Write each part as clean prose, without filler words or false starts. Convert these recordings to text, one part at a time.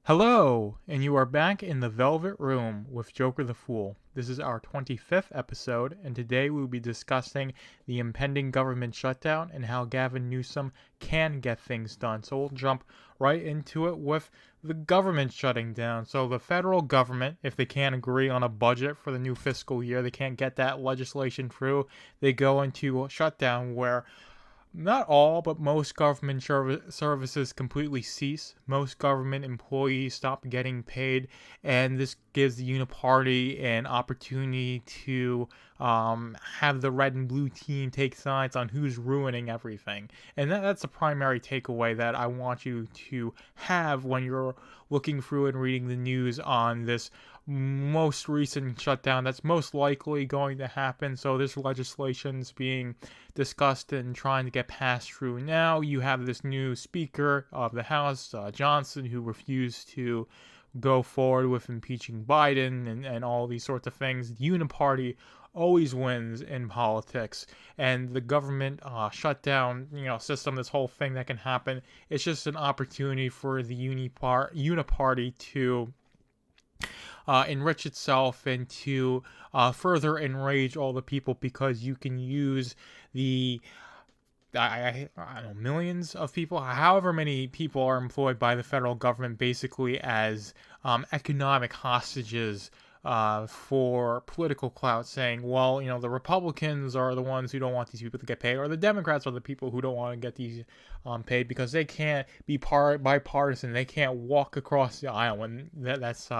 Hello, and you are back in the Velvet Room with Jokerthefool. This is our 25th episode, and today we will be discussing the impending government shutdown and how Gavin Newsom can get things done. So we'll jump right into it with the government shutting down. So the federal government, if they can't agree on a budget for the new fiscal year, they can't get that legislation through, they go into a shutdown where not all, but most government services completely cease. Most government employees stop getting paid, and this gives the Uniparty an opportunity to have the red and blue team take sides on who's ruining everything. And that's the primary takeaway that I want you to have when you're looking through and reading the news on this most recent shutdown that's most likely going to happen. So this legislation's being discussed and trying to get passed through now. You have this new Speaker of the House, Johnson, who refused to go forward with impeaching Biden and all these sorts of things. The Uniparty always wins in politics, and the government shutdown, system, this whole thing that can happen, it's just an opportunity for the Uniparty to enrich itself and to further enrage all the people, because you can use the I don't know, millions of people, however many people are employed by the federal government, basically as economic hostages for political clout, saying, well, the Republicans are the ones who don't want these people to get paid, or the Democrats are the people who don't want to get these paid because they can't be bipartisan, they can't walk across the aisle, and that's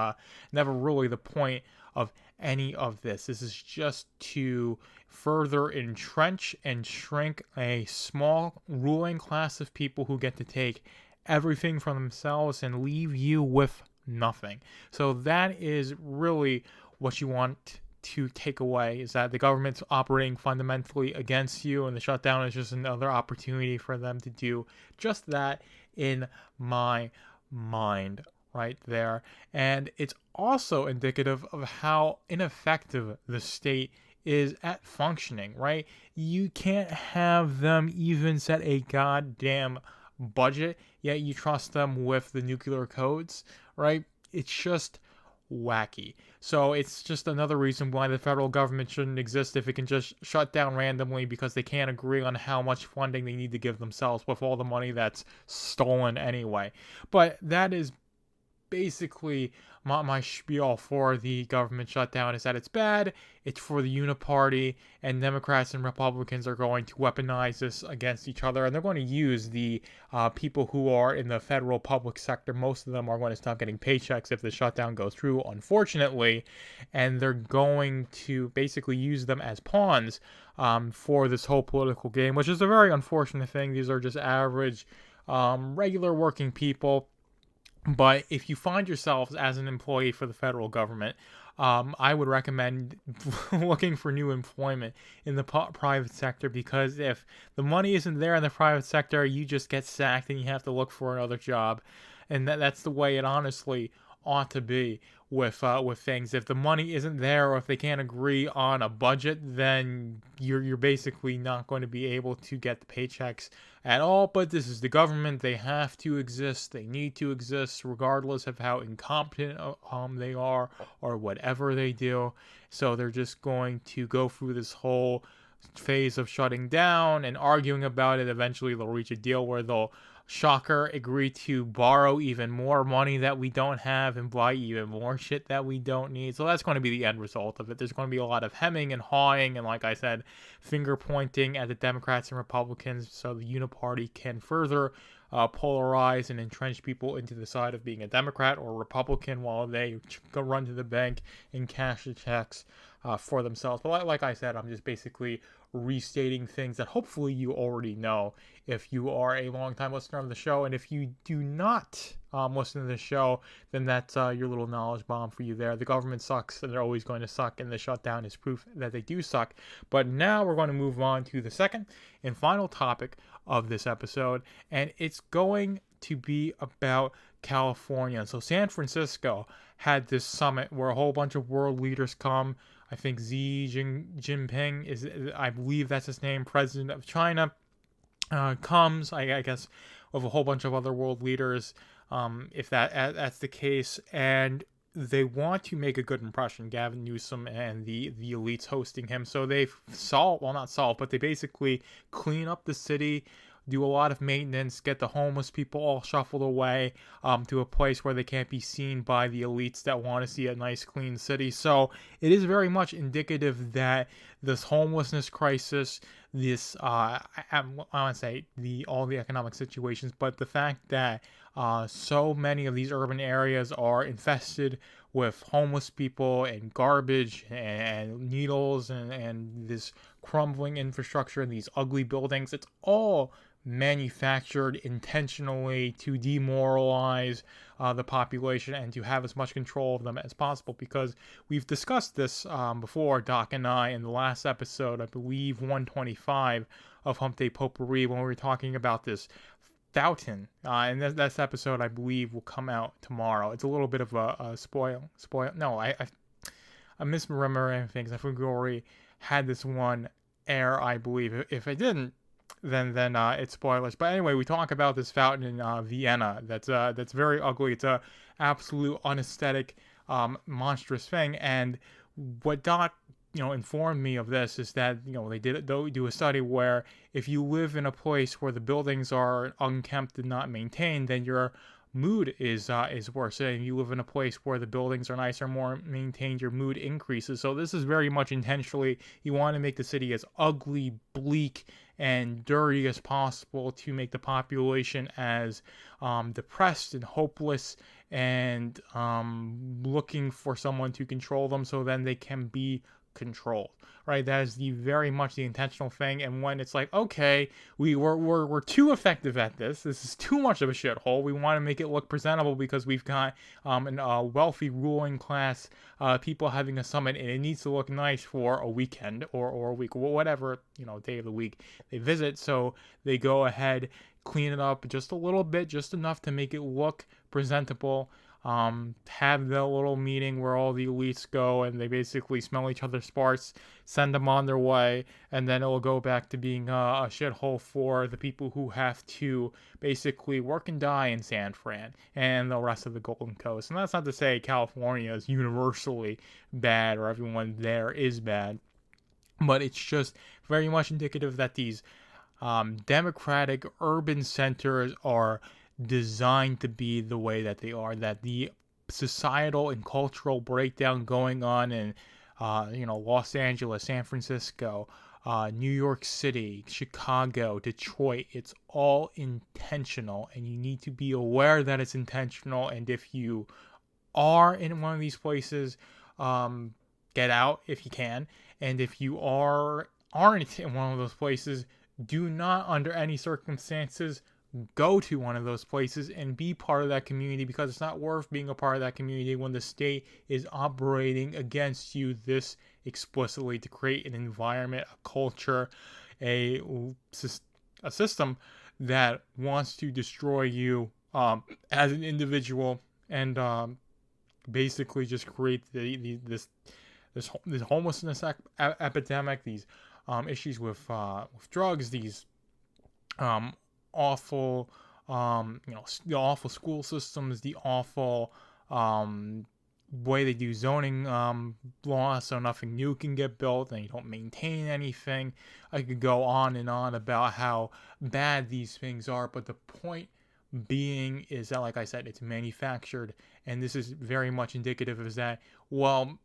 never really the point of any of this. This is just to further entrench and shrink a small ruling class of people who get to take everything from themselves and leave you with nothing. So that is really what you want to take away, is that the government's operating fundamentally against you, and the shutdown is just another opportunity for them to do just that, in my mind, right there. And it's also indicative of how ineffective the state is at functioning, right? You can't have them even set a goddamn budget, yet you trust them with the nuclear codes, right? It's just wacky. So it's just another reason why the federal government shouldn't exist, if it can just shut down randomly because they can't agree on how much funding they need to give themselves with all the money that's stolen anyway. But that is basically my spiel for the government shutdown, is that it's bad, it's for the Uniparty, and Democrats and Republicans are going to weaponize this against each other, and they're going to use the people who are in the federal public sector. Most of them are going to stop getting paychecks if the shutdown goes through, unfortunately, and they're going to basically use them as pawns for this whole political game, which is a very unfortunate thing. These are just average, regular working people. But if you find yourselves as an employee for the federal government, I would recommend looking for new employment in the private sector, because if the money isn't there in the private sector, you just get sacked and you have to look for another job. And that's the way it honestly ought to be with things. If the money isn't there, or if they can't agree on a budget, then you're basically not going to be able to get the paychecks at all. But this is the government; they have to exist. They need to exist, regardless of how incompetent they are or whatever they do. So they're just going to go through this whole phase of shutting down and arguing about it. Eventually, they'll reach a deal where they'll, shocker, agree to borrow even more money that we don't have and buy even more shit that we don't need. So that's going to be the end result of it. There's going to be a lot of hemming and hawing, and like I said, finger pointing at the Democrats and Republicans, so the Uniparty can further polarize and entrench people into the side of being a Democrat or Republican, while they go run to the bank and cash the checks for themselves. But like I said, I'm just basically restating things that hopefully you already know if you are a long-time listener of the show. And if you do not listen to the show, then that's your little knowledge bomb for you there. The government sucks, and they're always going to suck, and the shutdown is proof that they do suck. But now we're going to move on to the second and final topic of this episode, and it's going to be about California. So San Francisco had this summit where a whole bunch of world leaders come. I think Xi Jinping is, I believe that's his name, president of China, comes, I guess, with a whole bunch of other world leaders. if that's the case, and they want to make a good impression, Gavin Newsom and the elites hosting him. So they not solve, but they basically clean up the city, do a lot of maintenance, get the homeless people all shuffled away to a place where they can't be seen by the elites that want to see a nice, clean city. So it is very much indicative that this homelessness crisis, this I want to say all the economic situations, but the fact that so many of these urban areas are infested with homeless people and garbage and needles and this crumbling infrastructure and these ugly buildings. It's all manufactured intentionally to demoralize the population and to have as much control of them as possible, because we've discussed this before, Doc and I, in the last episode, I believe 125 of Hump Day Potpourri, when we were talking about this fountain, and that's episode I believe will come out tomorrow. It's a little bit of a spoil. No, I'm misremembering things. I think we already had this one air, I believe. If I didn't, then it's spoilers. But anyway, we talk about this fountain in Vienna. That's very ugly. It's a absolute unaesthetic, monstrous thing. And what Doc informed me of this is that they do a study where if you live in a place where the buildings are unkempt and not maintained, then your mood is worse. And if you live in a place where the buildings are nicer, more maintained, your mood increases. So this is very much intentionally, you want to make the city as ugly, bleak, and dirty as possible to make the population as depressed and hopeless and looking for someone to control them, so then they can be controlled, right? That is very much the intentional thing. And when it's like, okay, we're too effective at this. This is too much of a shithole. We want to make it look presentable because we've got a wealthy ruling class, people having a summit, and it needs to look nice for a weekend or a week, or whatever day of the week they visit. So they go ahead, clean it up just a little bit, just enough to make it look presentable. Have the little meeting where all the elites go and they basically smell each other's farts, send them on their way, and then it will go back to being a shithole for the people who have to basically work and die in San Fran and the rest of the Golden Coast. And that's not to say California is universally bad or everyone there is bad, but it's just very much indicative that these democratic urban centers are designed to be the way that they are, that the societal and cultural breakdown going on in Los Angeles, San Francisco, New York City, Chicago, Detroit, it's all intentional, and you need to be aware that it's intentional. And if you are in one of these places, get out if you can, and if you aren't in one of those places, do not under any circumstances go to one of those places and be part of that community, because it's not worth being a part of that community when the state is operating against you this explicitly to create an environment, a culture, a system that wants to destroy you as an individual, and basically just create this homelessness epidemic, these issues with drugs, these awful, the awful school systems, the awful way they do zoning laws, so nothing new can get built and you don't maintain anything. I could go on and on about how bad these things are, but the point being is that, like I said, it's manufactured, and this is very much indicative of that, well,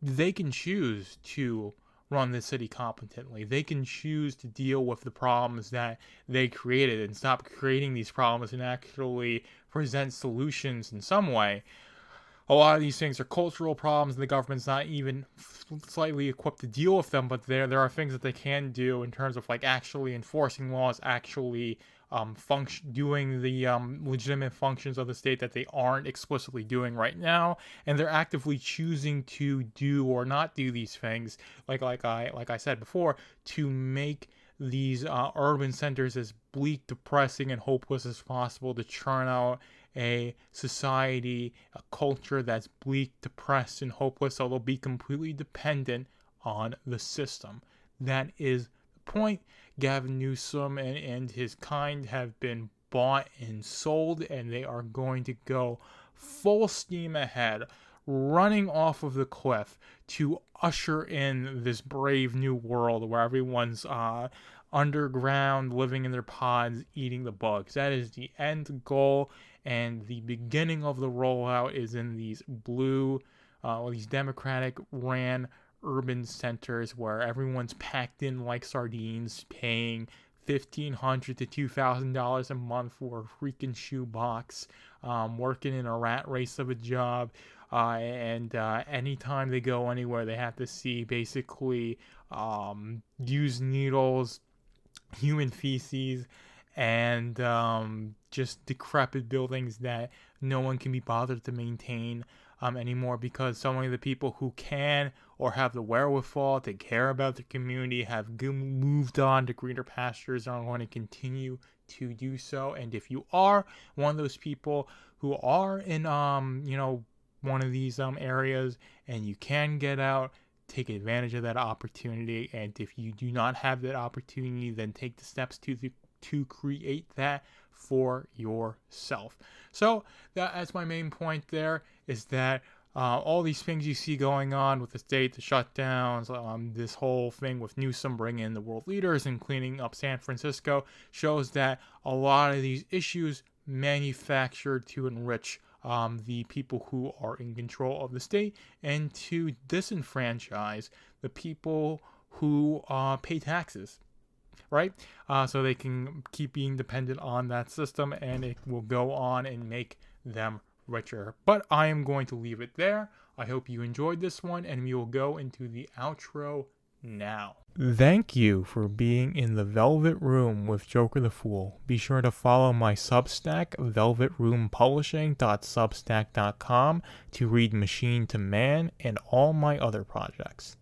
they can choose to run the city competently. They can choose to deal with the problems that they created and stop creating these problems and actually present solutions in some way. A lot of these things are cultural problems, and the government's not even slightly equipped to deal with them, but there are things that they can do in terms of like actually enforcing laws, actually doing the legitimate functions of the state that they aren't explicitly doing right now, and they're actively choosing to do or not do these things, like I said before, to make these urban centers as bleak, depressing, and hopeless as possible, to churn out a society, a culture that's bleak, depressed, and hopeless, so they'll be completely dependent on the system. That is the point. Gavin Newsom and his kind have been bought and sold, and they are going to go full steam ahead, running off of the cliff to usher in this brave new world where everyone's underground, living in their pods, eating the bugs. That is the end goal, and the beginning of the rollout is in these these Democratic ran urban centers where everyone's packed in like sardines, paying $1,500 to $2,000 a month for a freaking shoebox, working in a rat race of a job, and anytime they go anywhere, they have to see basically used needles, human feces, and just decrepit buildings that no one can be bothered to maintain anymore, because so many of the people who can or have the wherewithal to care about the community have moved on to greener pastures and are going to continue to do so. And if you are one of those people who are in one of these areas and you can get out, take advantage of that opportunity. And if you do not have that opportunity, then take the steps to create that for yourself. So that's my main point there, is that all these things you see going on with the state, the shutdowns, this whole thing with Newsom bringing in the world leaders and cleaning up San Francisco, shows that a lot of these issues manufactured to enrich the people who are in control of the state and to disenfranchise the people who pay taxes, right? So they can keep being dependent on that system, and it will go on and make them richer. But I am going to leave it there. I hope you enjoyed this one, and we will go into the outro now. Thank you for being in the Velvet Room with Joker the Fool. Be sure to follow my Substack, velvetroompublishing.substack.com, to read Machine to Man and all my other projects.